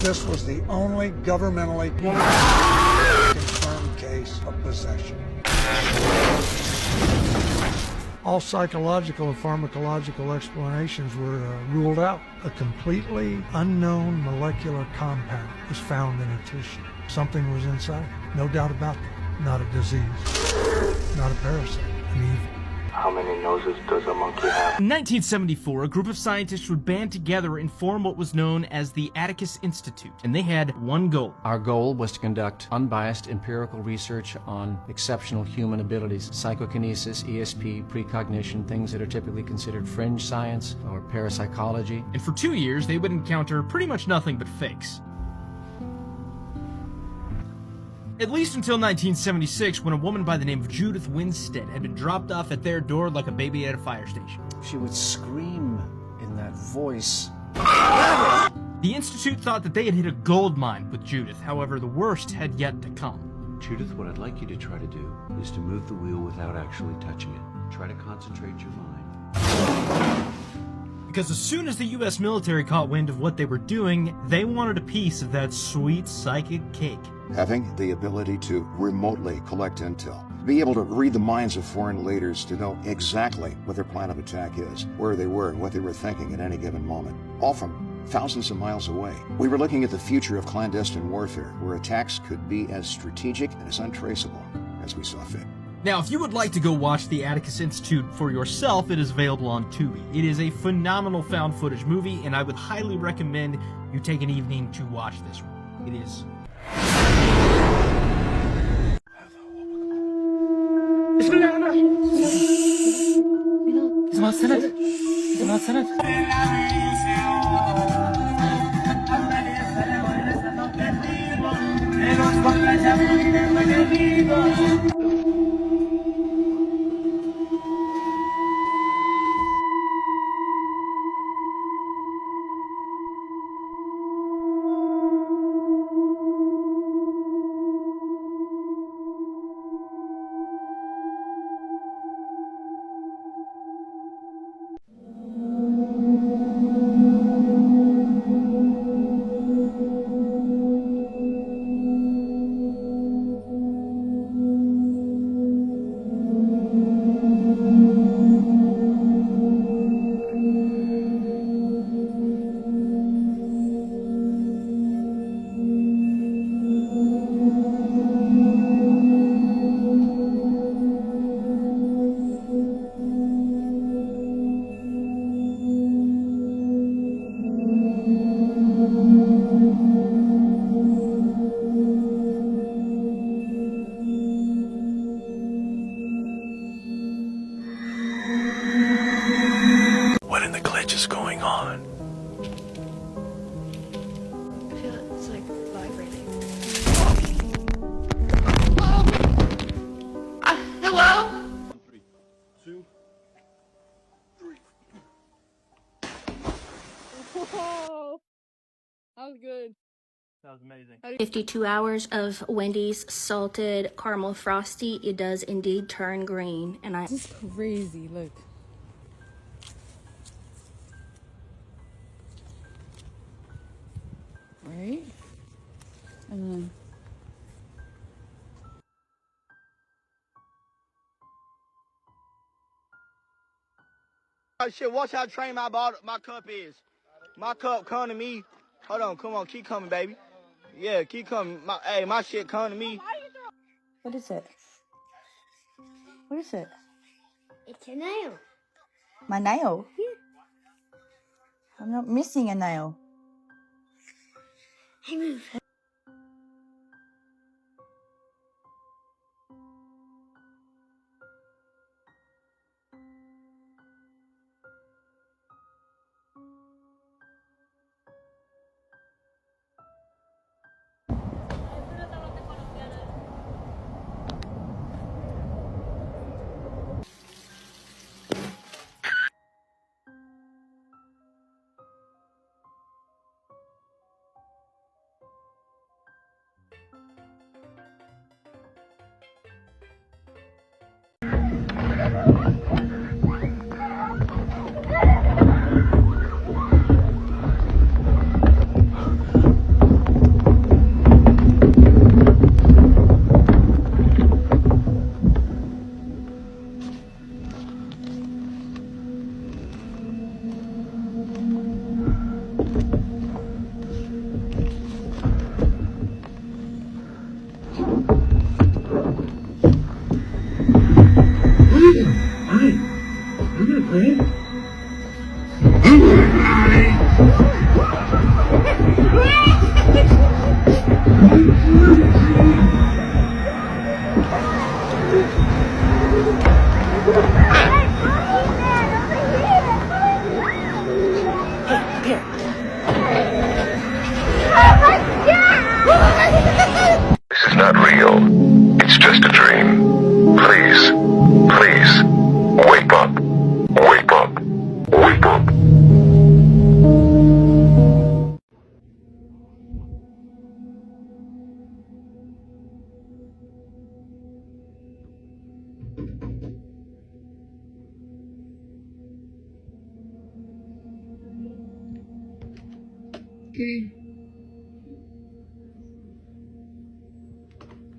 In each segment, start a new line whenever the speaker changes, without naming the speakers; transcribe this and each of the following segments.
This was the only governmentally confirmed case of possession. All psychological and pharmacological explanations were ruled out. A completely unknown molecular compound was found in her tissue. Something was inside, no doubt about that. Not a disease, not a parasite, an evil.
How many noses does a monkey have?
In 1974, a group of scientists would band together and form what was known as the Atticus Institute, and they had one goal.
Our goal was to conduct unbiased empirical research on exceptional human abilities, psychokinesis, ESP, precognition, things that are typically considered fringe science or parapsychology.
And for 2 years, they would encounter pretty much nothing but fakes. At least until 1976, when a woman by the name of Judith Winstead had been dropped off at their door like a baby at a fire station.
She would scream in that voice.
The Institute thought that they had hit a gold mine with Judith. However, the worst had yet to come.
Judith, what I'd like you to try to do is to move the wheel without actually touching it. Try to concentrate your mind.
Because as soon as the US military caught wind of what they were doing, they wanted a piece of that sweet psychic cake.
Having the ability to remotely collect intel, be able to read the minds of foreign leaders to know exactly what their plan of attack is, where they were, and what they were thinking at any given moment, all from thousands of miles away. We were looking at the future of clandestine warfare, where attacks could be as strategic and as untraceable as we saw fit.
Now, if you would like to go watch the Atticus Institute for yourself, it is available on Tubi. It is a phenomenal found footage movie, and I would highly recommend you take an evening to watch this one. It is...
What in the glitch is going on?
I feel it's like vibrating. Hello?
1, 3, 2, 3.
Whoa! That was good.
That was amazing.
52 hours of Wendy's salted caramel frosty. It does indeed turn green, and
This is crazy, look. Right? And then...
Shit, watch how trained my cup is. My cup come to me. Hold on, come on, keep coming, baby. Yeah, keep coming. My shit come to me.
what is it? What is it?
It's a nail.
My nail? I'm not missing a nail.
Hey, move.
This is not real. It's just a dream. Please, please, wake up. Wake up. Wake up.
Okay.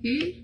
Hey?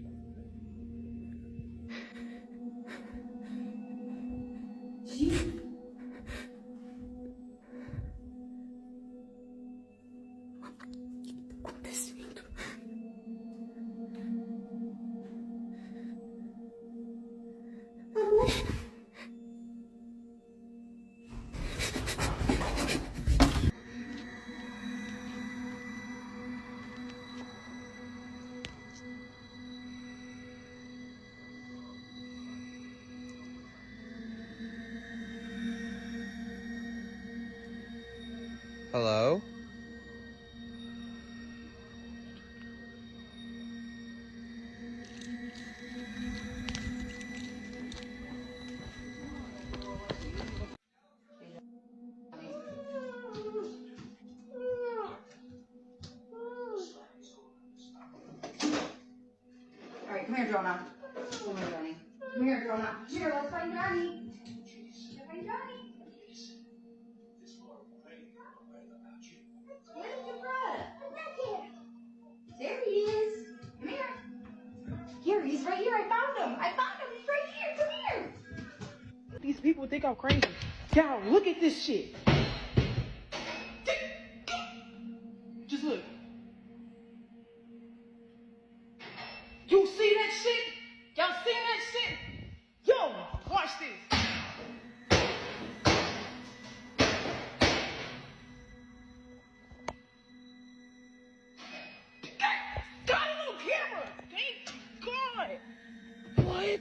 Hello?
Alright, come here, Jonah. Come here, Johnny. Come here, Jonah. Here, let's find Johnny. Let's find Johnny. Where's your brother? There he is. Come here. Here, he's right here. I found him. He's right here. Come here.
These people think I'm crazy. Y'all, look at this shit. Just look. You see that shit? Y'all seen that shit? Yo, watch this. Got it on camera. Thank God. What?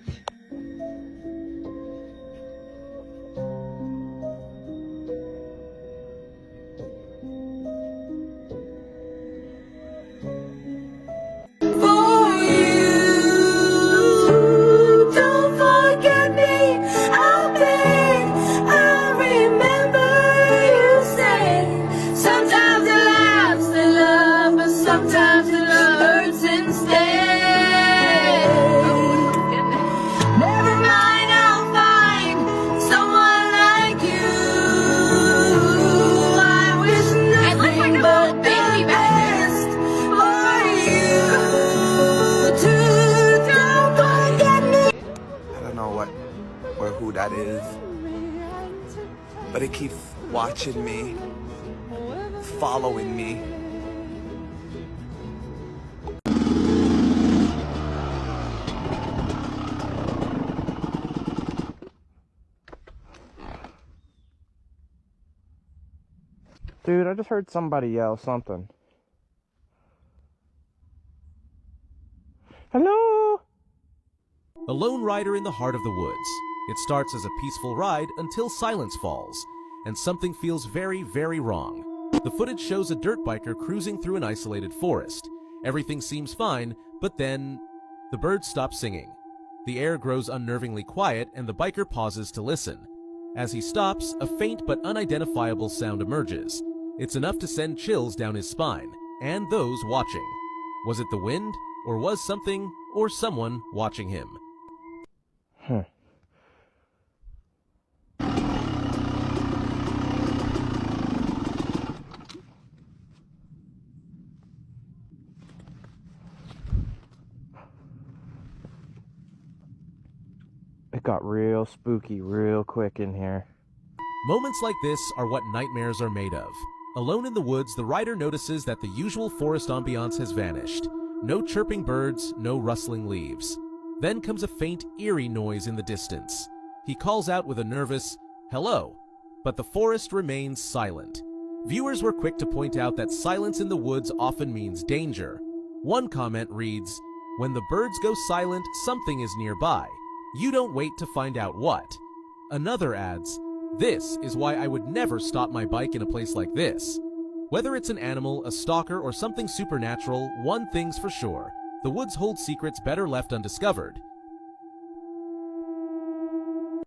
Who that is, but it keeps watching me, following me.
Dude, I just heard somebody yell something. Hello?
A lone rider in the heart of the woods. It starts as a peaceful ride until silence falls, and something feels very, very wrong. The footage shows a dirt biker cruising through an isolated forest. Everything seems fine, but then the birds stop singing. The air grows unnervingly quiet, and the biker pauses to listen. As he stops, a faint but unidentifiable sound emerges. It's enough to send chills down his spine, and those watching. Was it the wind, or was something or someone watching him?
It got real spooky real quick in here.
Moments like this are what nightmares are made of. Alone in the woods, the rider notices that the usual forest ambiance has vanished. No chirping birds, no rustling leaves. Then comes a faint, eerie noise in the distance. He calls out with a nervous, "Hello," but the forest remains silent. Viewers were quick to point out that silence in the woods often means danger. One comment reads, "When the birds go silent, something is nearby. You don't wait to find out what." Another adds, "This is why I would never stop my bike in a place like this." Whether it's an animal, a stalker, or something supernatural, one thing's for sure: the woods hold secrets better left undiscovered.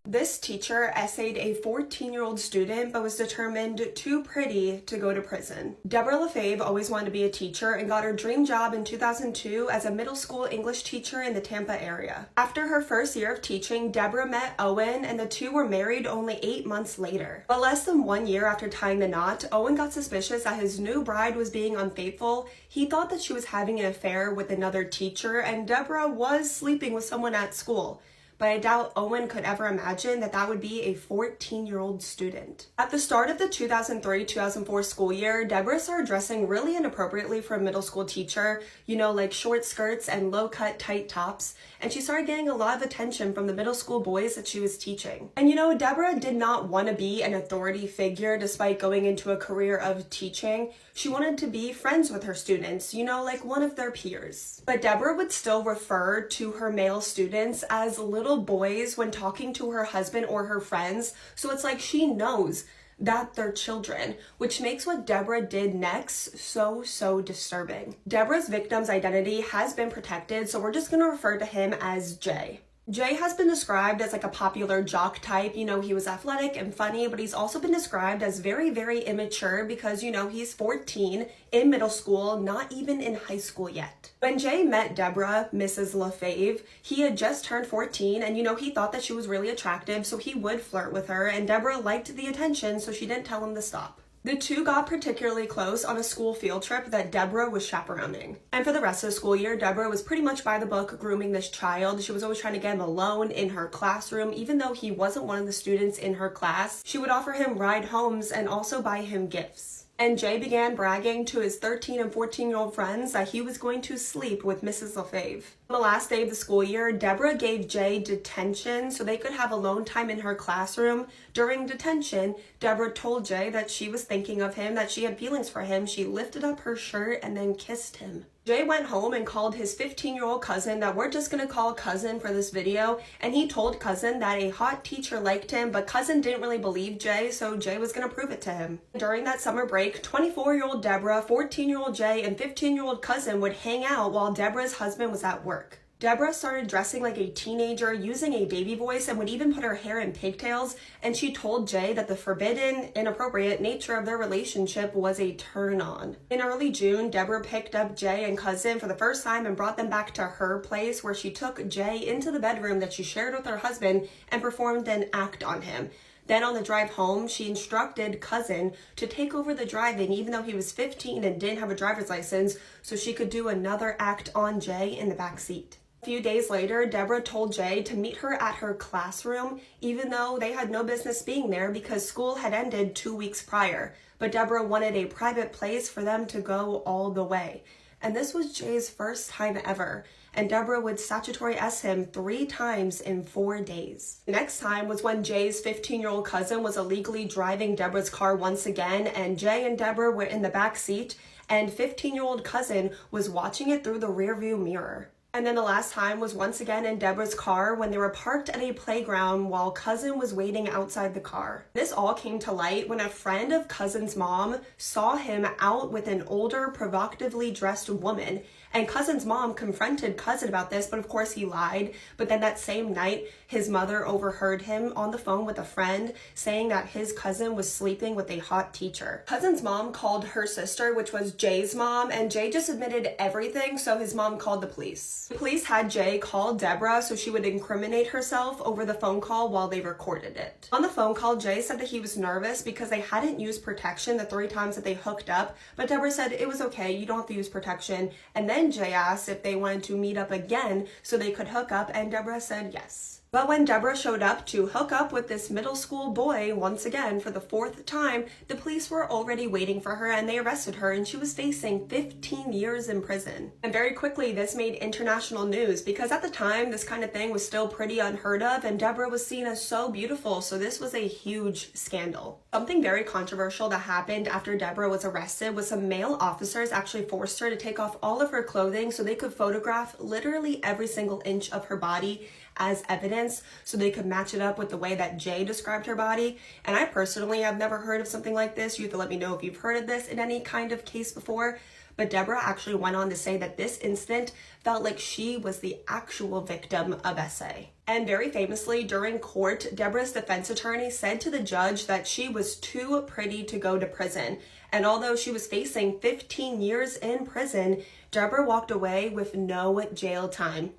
This teacher essayed a 14-year-old student but was determined too pretty to go to prison. Deborah Lafave always wanted to be a teacher and got her dream job in 2002 as a middle school English teacher in the Tampa area. After her first year of teaching, Deborah met Owen and the two were married only 8 months later. But less than 1 year after tying the knot, Owen got suspicious that his new bride was being unfaithful. He thought that she was having an affair with another teacher and Deborah was sleeping with someone at school. But I doubt Owen could ever imagine that that would be a 14-year-old student. At the start of the 2003-2004 school year, Deborah started dressing really inappropriately for a middle school teacher, you know, like short skirts and low-cut tight tops, and she started getting a lot of attention from the middle school boys that she was teaching. And you know, Deborah did not want to be an authority figure despite going into a career of teaching. She wanted to be friends with her students, you know, like one of their peers. But Deborah would still refer to her male students as little boys when talking to her husband or her friends, so it's like she knows that they're children, which makes what Deborah did next so disturbing. Deborah's victim's identity has been protected, so we're just going to refer to him as Jay. Jay has been described as like a popular jock type. You know, he was athletic and funny, but he's also been described as very immature because, you know, he's 14 in middle school, not even in high school yet. When Jay met Deborah, Mrs. Lafave, he had just turned 14 and, you know, he thought that she was really attractive, so he would flirt with her, and Deborah liked the attention, so she didn't tell him to stop. The two got particularly close on a school field trip that Deborah was chaperoning. And for the rest of the school year, Deborah was pretty much by the book grooming this child. She was always trying to get him alone in her classroom. Even though he wasn't one of the students in her class, she would offer him ride homes and also buy him gifts. And Jay began bragging to his 13 and 14-year-old friends that he was going to sleep with Mrs. Lafave. On the last day of the school year, Deborah gave Jay detention so they could have alone time in her classroom. During detention, Deborah told Jay that she was thinking of him, that she had feelings for him. She lifted up her shirt and then kissed him. Jay went home and called his 15-year-old cousin, that we're just going to call Cousin for this video, and he told Cousin that a hot teacher liked him, but Cousin didn't really believe Jay, so Jay was going to prove it to him. During that summer break, 24-year-old Deborah, 14-year-old Jay, and 15-year-old Cousin would hang out while Deborah's husband was at work. Deborah started dressing like a teenager, using a baby voice, and would even put her hair in pigtails, and she told Jay that the forbidden, inappropriate nature of their relationship was a turn-on. In early June, Deborah picked up Jay and Cousin for the first time and brought them back to her place, where she took Jay into the bedroom that she shared with her husband and performed an act on him. Then on the drive home, she instructed Cousin to take over the driving even though he was 15 and didn't have a driver's license, so she could do another act on Jay in the back seat. A few days later, Deborah told Jay to meet her at her classroom, even though they had no business being there because school had ended 2 weeks prior. But Deborah wanted a private place for them to go all the way. And this was Jay's first time ever, and Deborah would statutory S him 3 times in 4 days. The next time was when Jay's 15-year-old cousin was illegally driving Deborah's car once again, and Jay and Deborah were in the back seat, and 15-year-old cousin was watching it through the rearview mirror. And then the last time was once again in Deborah's car when they were parked at a playground while Cousin was waiting outside the car. This all came to light when a friend of Cousin's mom saw him out with an older, provocatively dressed woman. And Cousin's mom confronted Cousin about this, but of course he lied. But then that same night, his mother overheard him on the phone with a friend saying that his cousin was sleeping with a hot teacher. Cousin's mom called her sister, which was Jay's mom, and Jay just admitted everything, so his mom called the police. The police had Jay call Deborah so she would incriminate herself over the phone call while they recorded it. On the phone call, Jay said that he was nervous because they hadn't used protection the 3 times that they hooked up, but Deborah said it was okay, you don't have to use protection. And then Jay asked if they wanted to meet up again so they could hook up, and Deborah said yes. But when Deborah showed up to hook up with this middle school boy once again for the 4th time, the police were already waiting for her and they arrested her, and she was facing 15 years in prison. And very quickly this made international news because at the time this kind of thing was still pretty unheard of, and Deborah was seen as so beautiful, so this was a huge scandal. Something very controversial that happened after Deborah was arrested was some male officers actually forced her to take off all of her clothing so they could photograph literally every single inch of her body as evidence so they could match it up with the way that Jay described her body. And I personally have never heard of something like this. You have to let me know if you've heard of this in any kind of case before. But Deborah actually went on to say that this incident felt like she was the actual victim of SA. And very famously, during court, Deborah's defense attorney said to the judge that she was too pretty to go to prison. And although she was facing 15 years in prison, Deborah walked away with no jail time.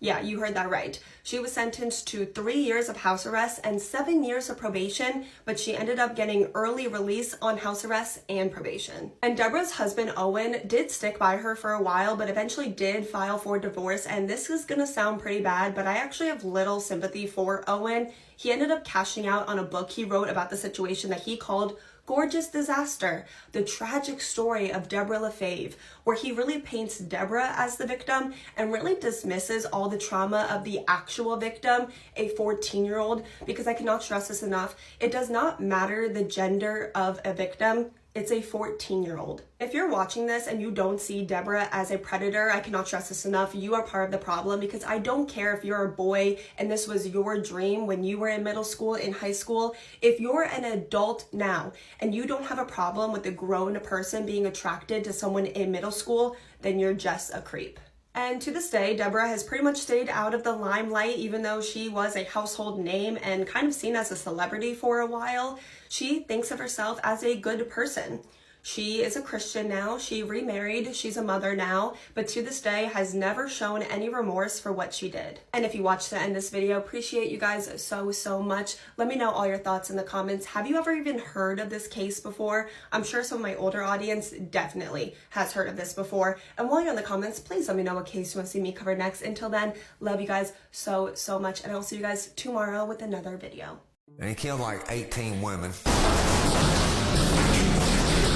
Yeah, you heard that right. She was sentenced to 3 years of house arrest and 7 years of probation, but she ended up getting early release on house arrest and probation. And Deborah's husband, Owen, did stick by her for a while, but eventually did file for divorce. And this is gonna sound pretty bad, but I actually have little sympathy for Owen. He ended up cashing out on a book he wrote about the situation that he called Gorgeous Disaster, the tragic story of Deborah Lafave, where he really paints Deborah as the victim and really dismisses all the trauma of the actual victim, a 14-year-old, because I cannot stress this enough. It does not matter the gender of a victim. It's a 14-year-old. If you're watching this and you don't see Deborah as a predator, I cannot stress this enough, you are part of the problem, because I don't care if you're a boy and this was your dream when you were in middle school, in high school. If you're an adult now and you don't have a problem with a grown person being attracted to someone in middle school, then you're just a creep. And to this day, Deborah has pretty much stayed out of the limelight, even though she was a household name and kind of seen as a celebrity for a while. She thinks of herself as a good person. She is a Christian now, she remarried, she's a mother now, but to this day has never shown any remorse for what she did. And if you watched the end of this video, appreciate you guys so much. Let me know all your thoughts in the comments. Have you ever even heard of this case before? I'm sure some of my older audience definitely has heard of this before. And while you're in the comments, please let me know what case you want to see me cover next. Until then, love you guys so much, and I'll see you guys tomorrow with another video.
And he killed like 18 women.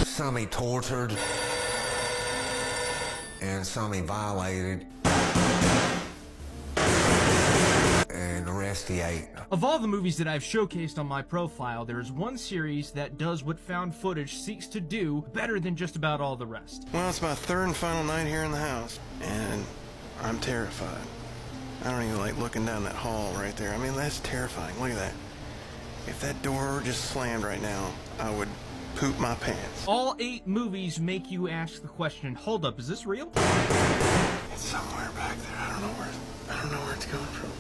Some he tortured, and some he violated, and the rest he ate.
Of all the movies that I've showcased on my profile, there is one series that does what found footage seeks to do better than just about all the rest.
Well, it's my third and final night here in the house, and I'm terrified. I don't even like looking down that hall right there. I mean, that's terrifying. Look at that. If that door just slammed right now, I would poop my pants.
All 8 movies make you ask the question, hold up, is this real?
It's somewhere back there. I don't know where it's coming from.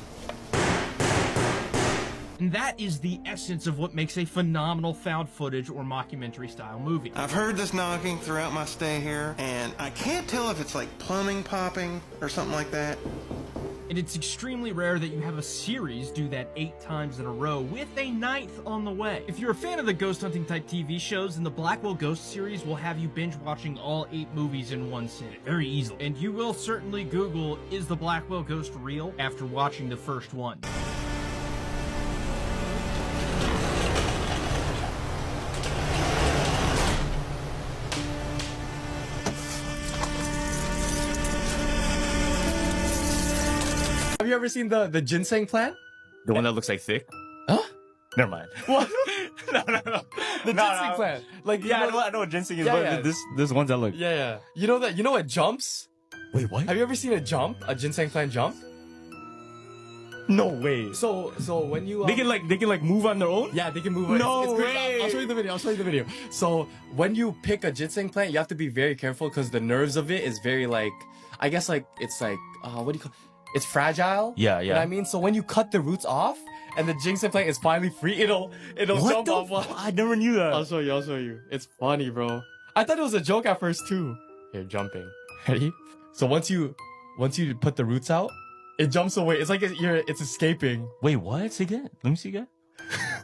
And that is the essence of what makes a phenomenal found footage or mockumentary style movie.
I've heard this knocking throughout my stay here, and I can't tell if it's like plumbing popping or something like that.
And it's extremely rare that you have a series do that 8 times in a row, with a 9th on the way. If you're a fan of the ghost hunting type TV shows, then the Blackwell Ghost series will have you binge watching all 8 movies in one sitting, very easily. And you will certainly Google, is the Blackwell Ghost real, after watching the first one.
Have you ever seen the ginseng plant?
The one that looks like thick?
Huh?
Never mind.
What?
No.
The ginseng plant. Like,
yeah, I know what ginseng is, but this ones that look.
Yeah. You know what jumps?
Wait, what?
Have you ever seen a ginseng plant jump?
No way.
So when you
they can like move on their own?
Yeah, they can move on.
No
it's
way.
I'll show you the video. So when you pick a ginseng plant, you have to be very careful because the nerves of it is very like, I guess like it's like what do you call? It's fragile.
Yeah.
You know what I mean? So when you cut the roots off and the ginseng plant is finally free, it'll jump off.
I never knew that.
I'll show you. It's funny, bro. I thought it was a joke at first too. Here, jumping. Ready? So once you put the roots out, it jumps away. It's like it's escaping.
Wait, what? Say again. Let me see again.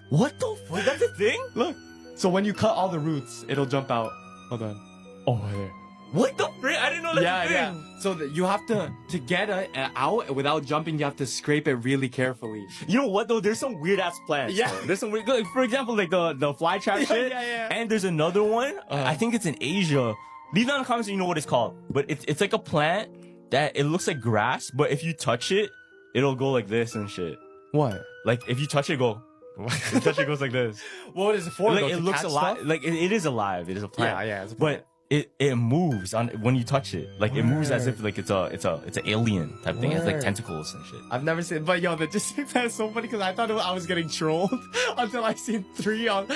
What the fuck? That's a thing?
Look. So when you cut all the roots, it'll jump out. Hold on. Oh, there.
What the frick? I didn't know that's a thing.
Yeah. So you have to get it out without jumping. You have to scrape it really carefully.
You know what though? There's some weird ass plants.
Yeah.
There's some weird. Like, for example, like the fly trap shit.
Yeah.
And there's another one. I think it's in Asia. Leave down in the comments if you know what it's called. But it's like a plant that it looks like grass, but if you touch it, it'll go like this and shit.
What?
Like if you touch it, it goes like this.
What is it for?
Like it looks alive.
Stuff?
Like it is alive. It is a plant.
Yeah. It's a
plant. it moves on when you touch it. Like it moves as if like it's an alien type thing. It has like tentacles and shit.
I've never seen, but yo, the just that is so funny because I thought I was getting trolled until I seen three on.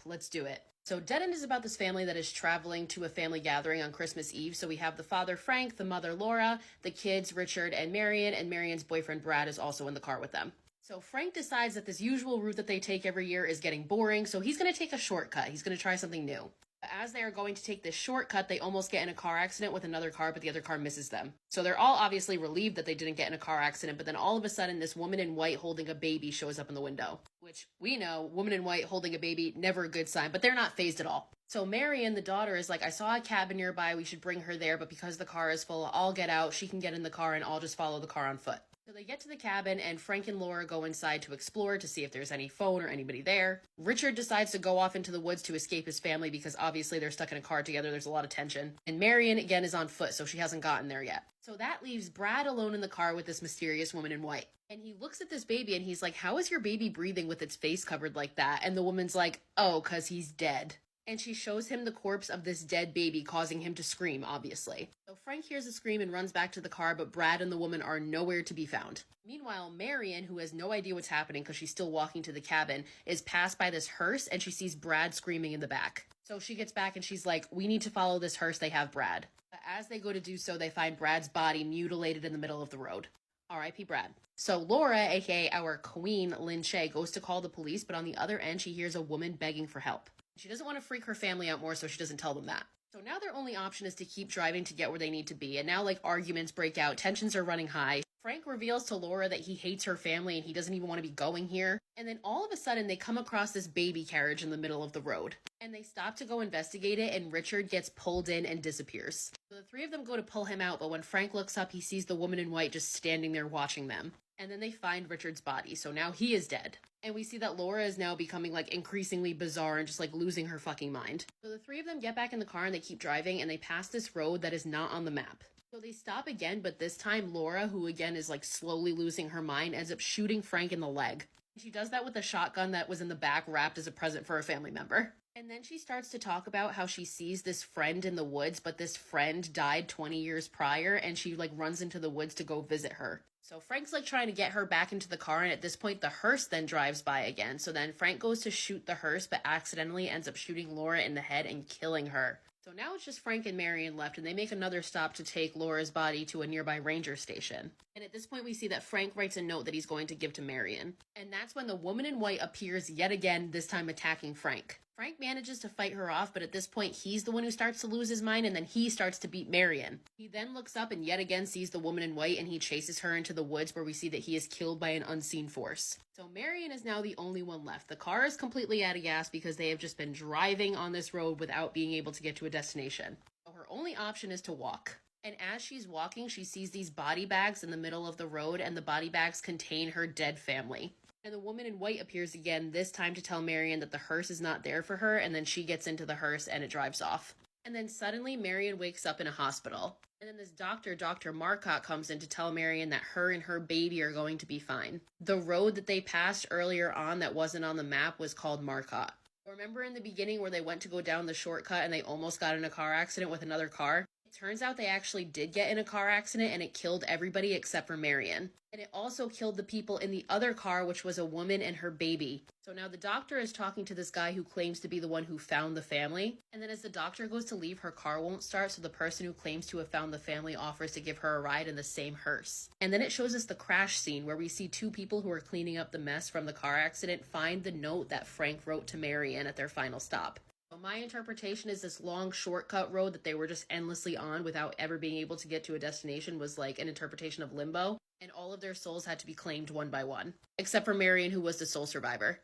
Let's do it. So Dead End is about this family that is traveling to a family gathering on Christmas Eve. So we have the father, Frank, the mother, Laura, the kids, Richard and Marion's boyfriend, Brad, is also in the car with them. So Frank decides that this usual route that they take every year is getting boring, so he's going to take a shortcut. He's going to try something new. As they are going to take this shortcut, they almost get in a car accident with another car, but the other car misses them. So they're all obviously relieved that they didn't get in a car accident, but then all of a sudden, this woman in white holding a baby shows up in the window. Which, we know, woman in white holding a baby, never a good sign, but they're not fazed at all. So Marion, the daughter, is like, I saw a cabin nearby, we should bring her there, but because the car is full, I'll get out, she can get in the car, and I'll just follow the car on foot. So they get to the cabin, and Frank and Laura go inside to explore to see if there's any phone or anybody there. Richard decides to go off into the woods to escape his family because obviously they're stuck in a car together, there's a lot of tension. And Marion, again, is on foot, so she hasn't gotten there yet. So that leaves Brad alone in the car with this mysterious woman in white. And he looks at this baby and he's like, how is your baby breathing with its face covered like that? And the woman's like, oh, 'cause he's dead. And she shows him the corpse of this dead baby, causing him to scream, obviously. So Frank hears the scream and runs back to the car, but Brad and the woman are nowhere to be found. Meanwhile, Marion, who has no idea what's happening because she's still walking to the cabin, is passed by this hearse and she sees Brad screaming in the back. So she gets back and she's like, we need to follow this hearse, they have Brad. But as they go to do so, they find Brad's body mutilated in the middle of the road. R.I.P. Brad. So Laura, aka our queen, Lynn Shay, goes to call the police, but on the other end, she hears a woman begging for help. She doesn't want to freak her family out more, so she doesn't tell them that. So now their only option is to keep driving to get where they need to be, and now, like, arguments break out, tensions are running high. Frank reveals to Laura that he hates her family and he doesn't even want to be going here. And then all of a sudden, they come across this baby carriage in the middle of the road. And they stop to go investigate it, and Richard gets pulled in and disappears. So the three of them go to pull him out, but when Frank looks up, he sees the woman in white just standing there watching them. And then they find Richard's body, so now he is dead. And we see that Laura is now becoming, like, increasingly bizarre and just, like, losing her fucking mind. So the three of them get back in the car and they keep driving, and they pass this road that is not on the map. So they stop again, but this time Laura, who again is, like, slowly losing her mind, ends up shooting Frank in the leg. She does that with a shotgun that was in the back wrapped as a present for a family member. And then she starts to talk about how she sees this friend in the woods, but this friend died 20 years prior, and she, like, runs into the woods to go visit her. So Frank's, like, trying to get her back into the car, and at this point, the hearse then drives by again. So then Frank goes to shoot the hearse, but accidentally ends up shooting Laura in the head and killing her. So now it's just Frank and Marion left, and they make another stop to take Laura's body to a nearby ranger station. And at this point, we see that Frank writes a note that he's going to give to Marion. And that's when the woman in white appears yet again, this time attacking Frank. Frank manages to fight her off, but at this point, he's the one who starts to lose his mind, and then he starts to beat Marion. He then looks up and yet again sees the woman in white, and he chases her into the woods where we see that he is killed by an unseen force. So Marion is now the only one left. The car is completely out of gas because they have just been driving on this road without being able to get to a destination. So her only option is to walk. And as she's walking, she sees these body bags in the middle of the road, and the body bags contain her dead family. And the woman in white appears again, this time to tell Marion that the hearse is not there for her, and then she gets into the hearse and it drives off. And then suddenly Marion wakes up in a hospital. And then this doctor, Dr. Marcotte, comes in to tell Marion that her and her baby are going to be fine. The road that they passed earlier on that wasn't on the map was called Marcotte. Remember in the beginning where they went to go down the shortcut and they almost got in a car accident with another car? It Turns out they actually did get in a car accident and it killed everybody except for Marion. And it also killed the people in the other car, which was a woman and her baby. So now the doctor is talking to this guy who claims to be the one who found the family. And then as the doctor goes to leave, her car won't start. So the person who claims to have found the family offers to give her a ride in the same hearse. And then it shows us the crash scene where we see two people who are cleaning up the mess from the car accident find the note that Frank wrote to Marion at their final stop. So my interpretation is this long shortcut road that they were just endlessly on without ever being able to get to a destination was like an interpretation of limbo, and all of their souls had to be claimed one by one, except for Marion, who was the sole survivor.